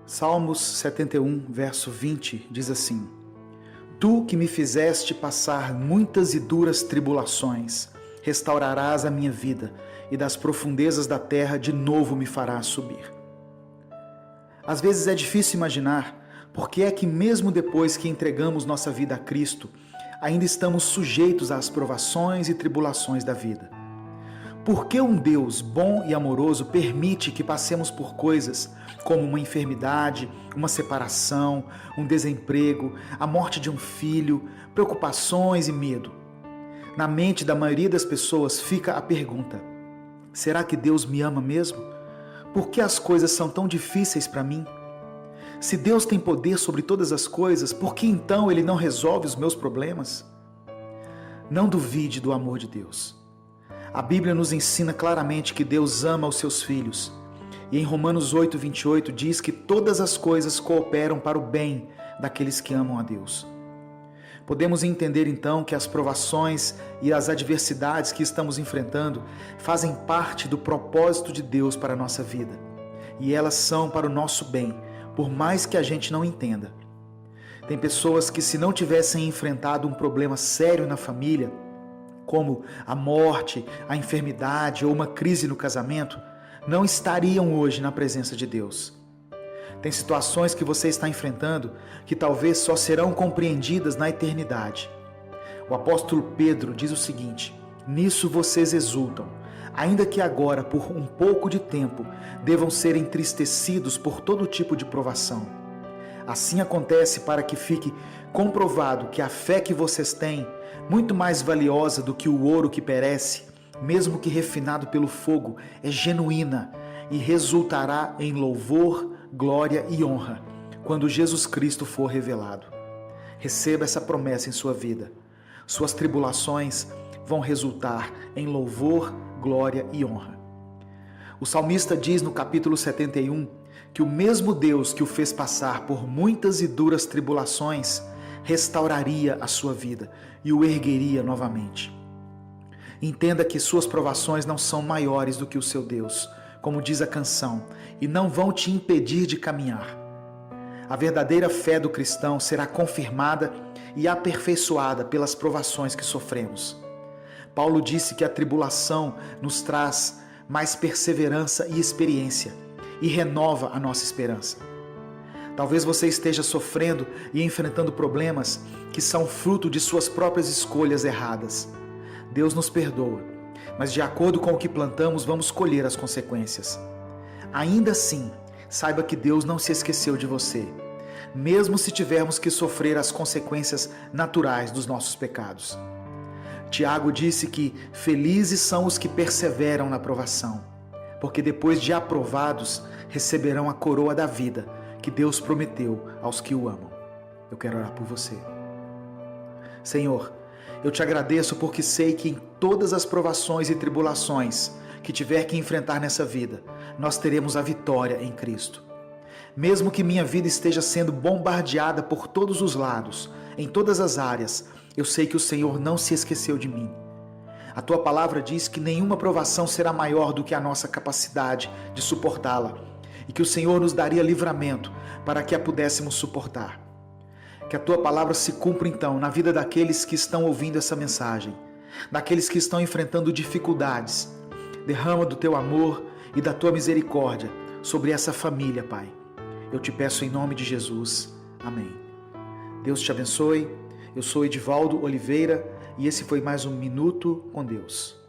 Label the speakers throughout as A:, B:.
A: Salmos 71, verso 20, diz assim: Tu que me fizeste passar muitas e duras tribulações, restaurarás a minha vida, e das profundezas da terra de novo me farás subir. Às vezes é difícil imaginar por que é que mesmo depois que entregamos nossa vida a Cristo, ainda estamos sujeitos às provações e tribulações da vida. Por que um Deus bom e amoroso permite que passemos por coisas como uma enfermidade, uma separação, um desemprego, a morte de um filho, preocupações e medo? Na mente da maioria das pessoas fica a pergunta: será que Deus me ama mesmo? Por que as coisas são tão difíceis para mim? Se Deus tem poder sobre todas as coisas, por que então Ele não resolve os meus problemas? Não duvide do amor de Deus. A Bíblia nos ensina claramente que Deus ama os seus filhos. E em Romanos 8, 28 diz que todas as coisas cooperam para o bem daqueles que amam a Deus. Podemos entender então que as provações e as adversidades que estamos enfrentando fazem parte do propósito de Deus para a nossa vida. E elas são para o nosso bem, por mais que a gente não entenda. Tem pessoas que, se não tivessem enfrentado um problema sério na família, como a morte, a enfermidade ou uma crise no casamento, não estariam hoje na presença de Deus. Tem situações que você está enfrentando que talvez só serão compreendidas na eternidade. O apóstolo Pedro diz o seguinte: nisso vocês exultam, ainda que agora, por um pouco de tempo, devam ser entristecidos por todo tipo de provação. Assim acontece para que fique comprovado que a fé que vocês têm, muito mais valiosa do que o ouro que perece, mesmo que refinado pelo fogo, é genuína e resultará em louvor, glória e honra, quando Jesus Cristo for revelado. Receba essa promessa em sua vida. Suas tribulações vão resultar em louvor, glória e honra. O salmista diz no capítulo 71 que o mesmo Deus que o fez passar por muitas e duras tribulações restauraria a sua vida e o ergueria novamente. Entenda que suas provações não são maiores do que o seu Deus, como diz a canção, e não vão te impedir de caminhar. A verdadeira fé do cristão será confirmada e aperfeiçoada pelas provações que sofremos. Paulo disse que a tribulação nos traz mais perseverança e experiência e renova a nossa esperança. Talvez você esteja sofrendo e enfrentando problemas que são fruto de suas próprias escolhas erradas. Deus nos perdoa, mas de acordo com o que plantamos, vamos colher as consequências. Ainda assim, saiba que Deus não se esqueceu de você, mesmo se tivermos que sofrer as consequências naturais dos nossos pecados. Tiago disse que felizes são os que perseveram na provação, porque depois de aprovados, receberão a coroa da vida que Deus prometeu aos que o amam. Eu quero orar por você. Senhor, eu te agradeço porque sei que em todas as provações e tribulações que tiver que enfrentar nessa vida, nós teremos a vitória em Cristo. Mesmo que minha vida esteja sendo bombardeada por todos os lados, em todas as áreas, eu sei que o Senhor não se esqueceu de mim. A tua palavra diz que nenhuma provação será maior do que a nossa capacidade de suportá-la e que o Senhor nos daria livramento para que a pudéssemos suportar. Que a tua palavra se cumpra então na vida daqueles que estão ouvindo essa mensagem, daqueles que estão enfrentando dificuldades. Derrama do teu amor e da tua misericórdia sobre essa família, Pai. Eu te peço em nome de Jesus. Amém. Deus te abençoe. Eu sou Edivaldo Oliveira e esse foi mais um Minuto com Deus.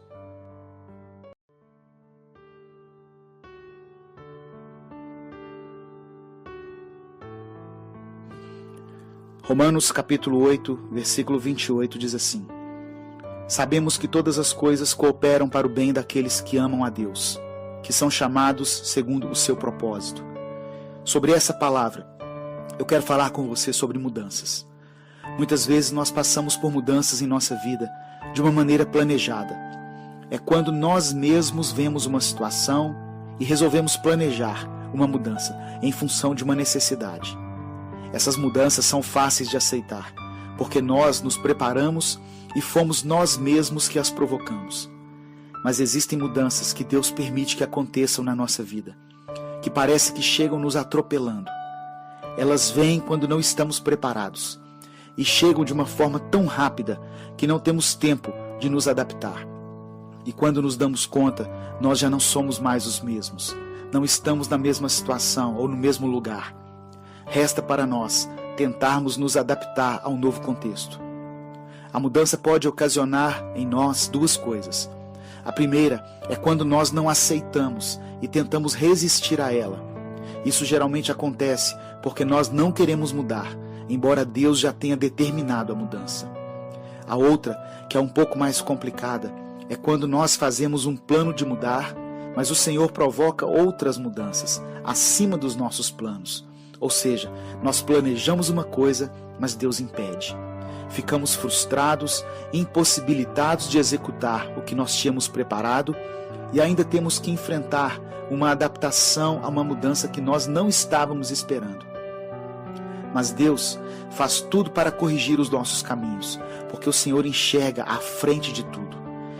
A: Romanos capítulo 8, versículo 28 diz assim: Sabemos que todas as coisas cooperam para o bem daqueles que amam a Deus, que são chamados segundo o seu propósito. Sobre essa palavra, eu quero falar com você sobre mudanças. Muitas vezes nós passamos por mudanças em nossa vida de uma maneira planejada. É quando nós mesmos vemos uma situação e resolvemos planejar uma mudança em função de uma necessidade. Essas mudanças são fáceis de aceitar, porque nós nos preparamos e fomos nós mesmos que as provocamos. Mas existem mudanças que Deus permite que aconteçam na nossa vida, que parece que chegam nos atropelando. Elas vêm quando não estamos preparados e chegam de uma forma tão rápida que não temos tempo de nos adaptar. E quando nos damos conta, nós já não somos mais os mesmos. Não estamos na mesma situação ou no mesmo lugar. Resta para nós tentarmos nos adaptar ao novo contexto. A mudança pode ocasionar em nós duas coisas. A primeira é quando nós não aceitamos e tentamos resistir a ela. Isso geralmente acontece porque nós não queremos mudar, embora Deus já tenha determinado a mudança. A outra, que é um pouco mais complicada, é quando nós fazemos um plano de mudar, mas o Senhor provoca outras mudanças acima dos nossos planos. Ou seja, nós planejamos uma coisa, mas Deus impede. Ficamos frustrados, impossibilitados de executar o que nós tínhamos preparado e ainda temos que enfrentar uma adaptação a uma mudança que nós não estávamos esperando. Mas Deus faz tudo para corrigir os nossos caminhos, porque o Senhor enxerga à frente de tudo.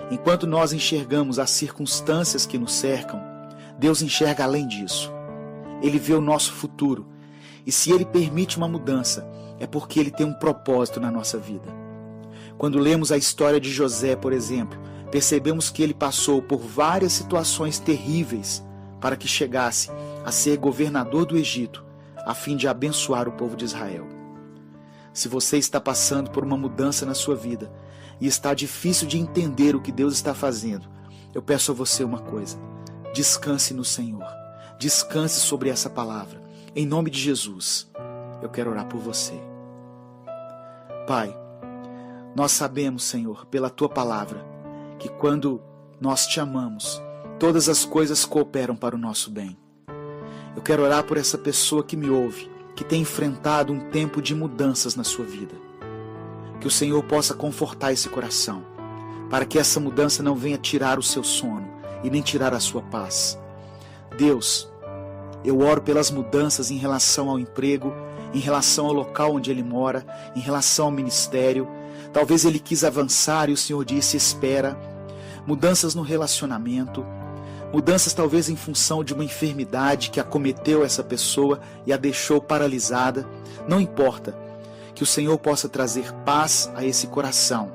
A: Enquanto nós enxergamos as circunstâncias que nos cercam, Deus enxerga além disso. Ele vê o nosso futuro, e se Ele permite uma mudança, é porque Ele tem um propósito na nossa vida. Quando lemos a história de José, por exemplo, percebemos que ele passou por várias situações terríveis para que chegasse a ser governador do Egito, a fim de abençoar o povo de Israel. Se você está passando por uma mudança na sua vida e está difícil de entender o que Deus está fazendo, eu peço a você uma coisa: descanse no Senhor, descanse sobre essa palavra. Em nome de Jesus, eu quero orar por você. Pai, nós sabemos, Senhor, pela Tua palavra, que quando nós Te amamos, todas as coisas cooperam para o nosso bem. Eu quero orar por essa pessoa que me ouve, que tem enfrentado um tempo de mudanças na sua vida. Que o Senhor possa confortar esse coração, para que essa mudança não venha tirar o seu sono e nem tirar a sua paz. Deus, eu oro pelas mudanças em relação ao emprego, em relação ao local onde ele mora, em relação ao ministério. Talvez ele quis avançar e o Senhor disse: espera. Mudanças no relacionamento, mudanças talvez em função de uma enfermidade que acometeu essa pessoa e a deixou paralisada. Não importa, que o Senhor possa trazer paz a esse coração,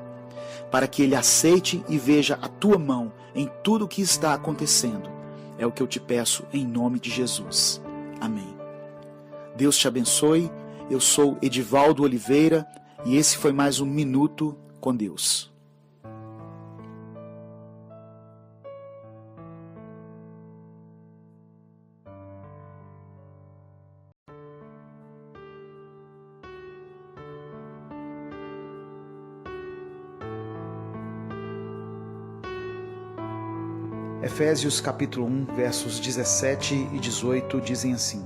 A: para que ele aceite e veja a Tua mão em tudo o que está acontecendo. É o que eu te peço em nome de Jesus. Amém. Deus te abençoe. Eu sou Edivaldo Oliveira e esse foi mais um Minuto com Deus. Efésios capítulo 1, versos 17 e 18 dizem assim: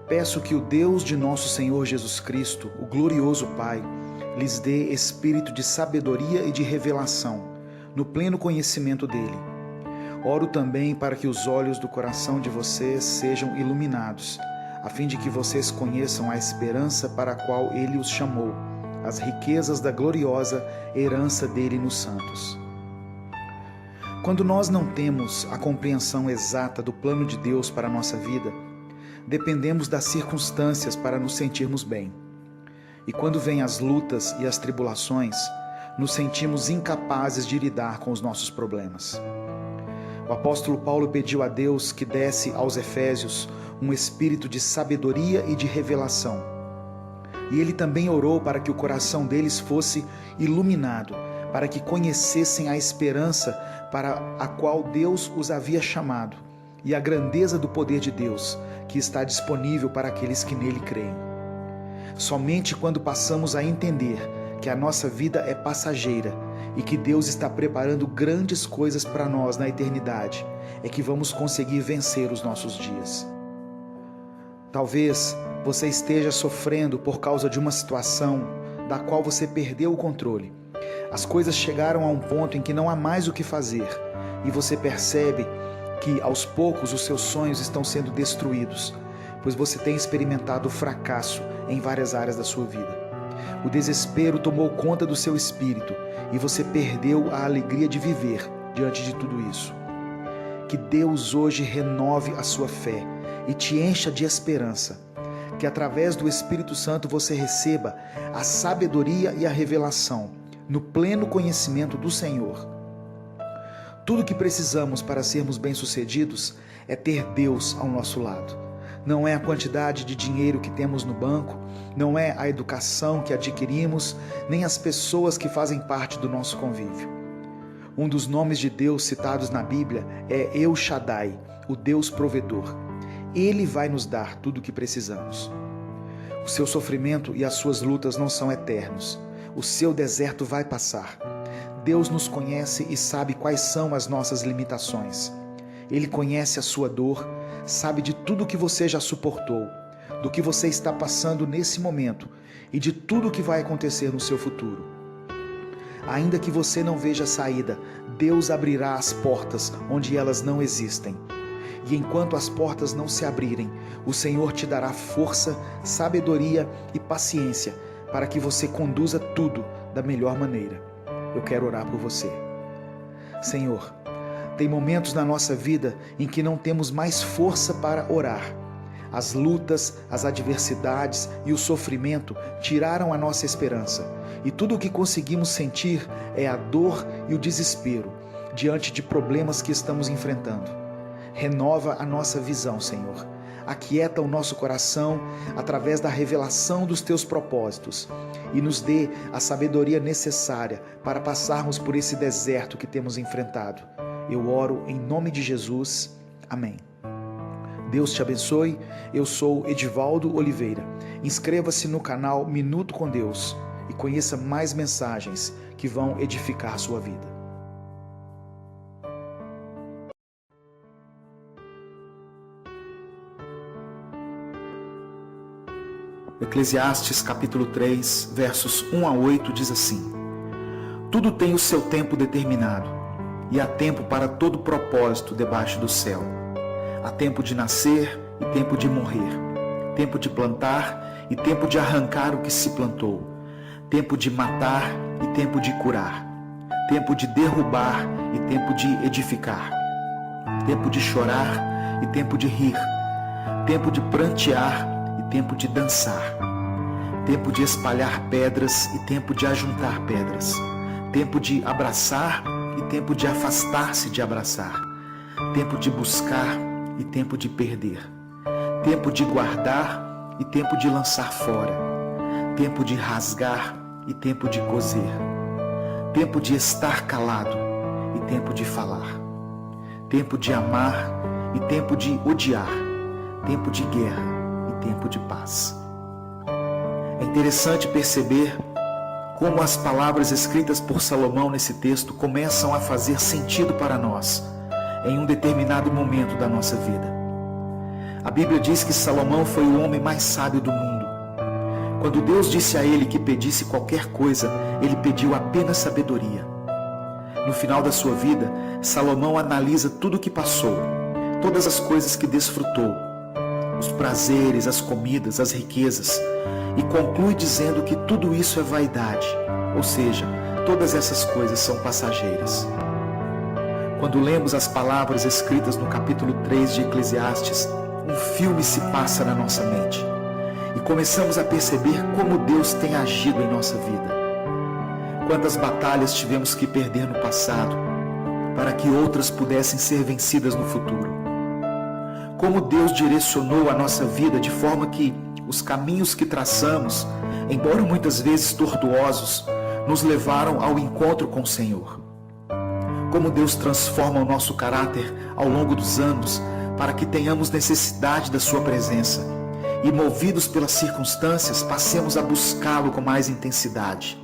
A: Peço que o Deus de nosso Senhor Jesus Cristo, o glorioso Pai, lhes dê espírito de sabedoria e de revelação, no pleno conhecimento dele. Oro também para que os olhos do coração de vocês sejam iluminados, a fim de que vocês conheçam a esperança para a qual ele os chamou, as riquezas da gloriosa herança dele nos santos. Quando nós não temos a compreensão exata do plano de Deus para a nossa vida, dependemos das circunstâncias para nos sentirmos bem. E quando vêm as lutas e as tribulações, nos sentimos incapazes de lidar com os nossos problemas. O apóstolo Paulo pediu a Deus que desse aos Efésios um espírito de sabedoria e de revelação. E ele também orou para que o coração deles fosse iluminado, para que conhecessem a esperança para a qual Deus os havia chamado e a grandeza do poder de Deus que está disponível para aqueles que nele creem. Somente quando passamos a entender que a nossa vida é passageira e que Deus está preparando grandes coisas para nós na eternidade, é que vamos conseguir vencer os nossos dias. Talvez você esteja sofrendo por causa de uma situação da qual você perdeu o controle. As coisas chegaram a um ponto em que não há mais o que fazer e você percebe que aos poucos os seus sonhos estão sendo destruídos, pois você tem experimentado fracasso em várias áreas da sua vida. O desespero tomou conta do seu espírito e você perdeu a alegria de viver diante de tudo isso. Que Deus hoje renove a sua fé e te encha de esperança. que através do Espírito Santo você receba a sabedoria e a revelação no pleno conhecimento do Senhor. Tudo que precisamos para sermos bem-sucedidos é ter Deus ao nosso lado. Não é a quantidade de dinheiro que temos no banco, não é a educação que adquirimos, nem as pessoas que fazem parte do nosso convívio. Um dos nomes de Deus citados na Bíblia é El Shaddai, o Deus provedor. Ele vai nos dar tudo o que precisamos. O seu sofrimento e as suas lutas não são eternos. O seu deserto vai passar. Deus nos conhece e sabe quais são as nossas limitações. Ele conhece a sua dor, sabe de tudo que você já suportou, do que você está passando nesse momento e de tudo que vai acontecer no seu futuro. Ainda que você não veja saída, Deus abrirá as portas onde elas não existem. E enquanto as portas não se abrirem, o Senhor te dará força, sabedoria e paciência para que você conduza tudo da melhor maneira. Eu quero orar por você. Senhor, tem momentos na nossa vida em que não temos mais força para orar. As lutas, as adversidades e o sofrimento tiraram a nossa esperança. E tudo o que conseguimos sentir é a dor e o desespero diante de problemas que estamos enfrentando. Renova a nossa visão, Senhor. Aquieta o nosso coração através da revelação dos teus propósitos e nos dê a sabedoria necessária para passarmos por esse deserto que temos enfrentado. Eu oro em nome de Jesus. Amém. Deus te abençoe. Eu sou Edivaldo Oliveira. Inscreva-se no canal Minuto com Deus e conheça mais mensagens que vão edificar sua vida. Eclesiastes capítulo 3, versos 1 a 8 diz assim: Tudo tem o seu tempo determinado, e há tempo para todo propósito debaixo do céu. Há tempo de nascer e tempo de morrer, tempo de plantar e tempo de arrancar o que se plantou, tempo de matar e tempo de curar, tempo de derrubar e tempo de edificar, tempo de chorar e tempo de rir, tempo de prantear e tempo de dançar, tempo de espalhar pedras e tempo de ajuntar pedras, tempo de abraçar e tempo de afastar-se de abraçar, tempo de buscar e tempo de perder, tempo de guardar e tempo de lançar fora, tempo de rasgar e tempo de coser, tempo de estar calado e tempo de falar, tempo de amar e tempo de odiar, tempo de guerra e tempo de paz. É interessante perceber como as palavras escritas por Salomão nesse texto começam a fazer sentido para nós em um determinado momento da nossa vida. A Bíblia diz que Salomão foi o homem mais sábio do mundo. Quando Deus disse a ele que pedisse qualquer coisa, ele pediu apenas sabedoria. No final da sua vida, Salomão analisa tudo o que passou, todas as coisas que desfrutou, os prazeres, as comidas, as riquezas, e conclui dizendo que tudo isso é vaidade, ou seja, todas essas coisas são passageiras. Quando lemos as palavras escritas no capítulo 3 de Eclesiastes, um filme se passa na nossa mente e começamos a perceber como Deus tem agido em nossa vida. Quantas batalhas tivemos que perder no passado para que outras pudessem ser vencidas no futuro. Como Deus direcionou a nossa vida de forma que os caminhos que traçamos, embora muitas vezes tortuosos, nos levaram ao encontro com o Senhor. Como Deus transforma o nosso caráter ao longo dos anos para que tenhamos necessidade da sua presença e, movidos pelas circunstâncias, passemos a buscá-lo com mais intensidade.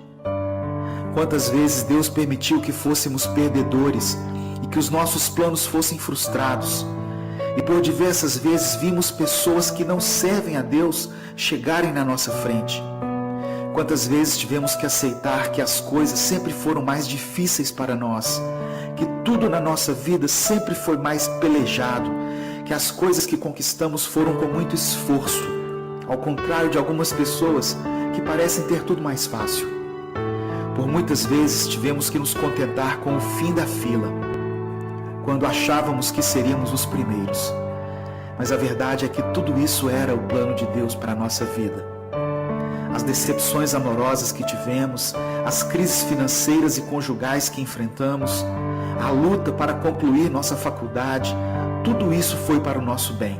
A: Quantas vezes Deus permitiu que fôssemos perdedores e que os nossos planos fossem frustrados, e por diversas vezes vimos pessoas que não servem a Deus chegarem na nossa frente. Quantas vezes tivemos que aceitar que as coisas sempre foram mais difíceis para nós, que tudo na nossa vida sempre foi mais pelejado, que as coisas que conquistamos foram com muito esforço, ao contrário de algumas pessoas que parecem ter tudo mais fácil. Por muitas vezes tivemos que nos contentar com o fim da fila, quando achávamos que seríamos os primeiros. Mas a verdade é que tudo isso era o plano de Deus para a nossa vida. As decepções amorosas que tivemos, as crises financeiras e conjugais que enfrentamos, a luta para concluir nossa faculdade, tudo isso foi para o nosso bem.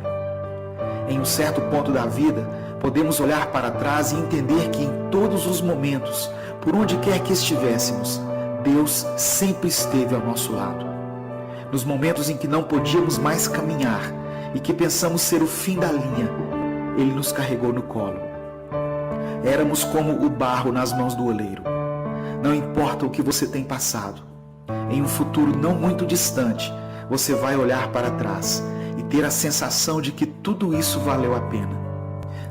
A: Em um certo ponto da vida, podemos olhar para trás e entender que em todos os momentos, por onde quer que estivéssemos, Deus sempre esteve ao nosso lado. Nos momentos em que não podíamos mais caminhar e que pensamos ser o fim da linha, Ele nos carregou no colo. Éramos como o barro nas mãos do oleiro. Não importa o que você tem passado, em um futuro não muito distante, você vai olhar para trás e ter a sensação de que tudo isso valeu a pena.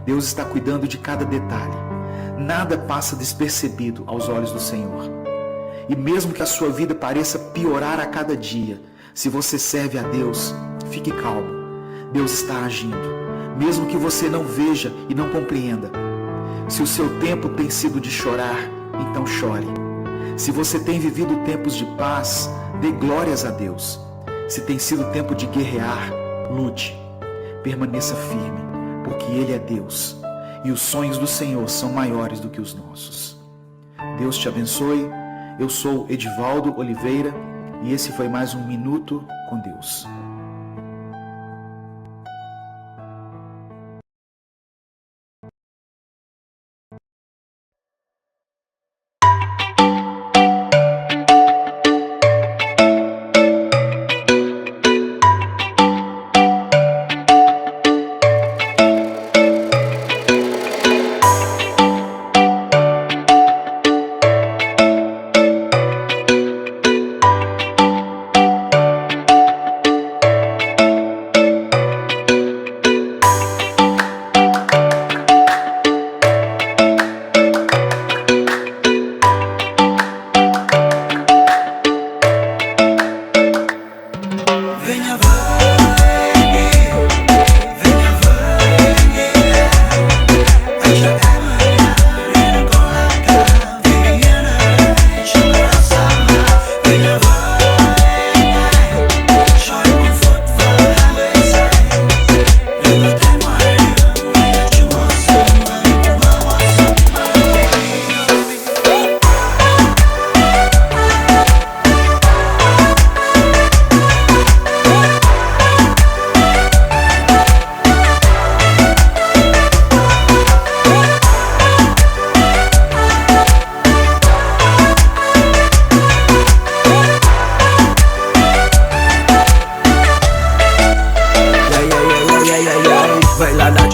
A: Deus está cuidando de cada detalhe. Nada passa despercebido aos olhos do Senhor. E mesmo que a sua vida pareça piorar a cada dia, se você serve a Deus, fique calmo. Deus está agindo, mesmo que você não veja e não compreenda. Se o seu tempo tem sido de chorar, então chore. Se você tem vivido tempos de paz, dê glórias a Deus. Se tem sido tempo de guerrear, lute. Permaneça firme, porque Ele é Deus e os sonhos do Senhor são maiores do que os nossos. Deus te abençoe. Eu sou Edivaldo Oliveira e esse foi mais um Minuto com Deus.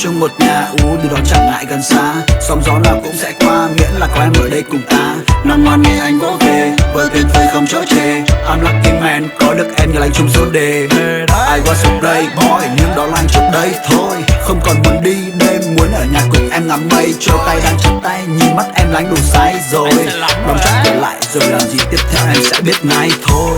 B: Chung một nhà từ đó chẳng ngại gần xa. Sóng gió nào cũng sẽ qua, miễn là có em ở đây cùng ta. Năm ngoan nghe anh vỗ về, vợ tuyệt vời không chối chê. I'm lucky man, có được em như lành chung số đề. I was a playboy, nhưng đó là anh trước đây thôi. Không còn muốn đi đêm, muốn ở nhà cùng em ngắm mây. Trôi tay đang chặt tay, nhìn mắt em lánh đủ say rồi. Đóng chắc trở lại rồi làm gì tiếp theo em sẽ biết ngay thôi.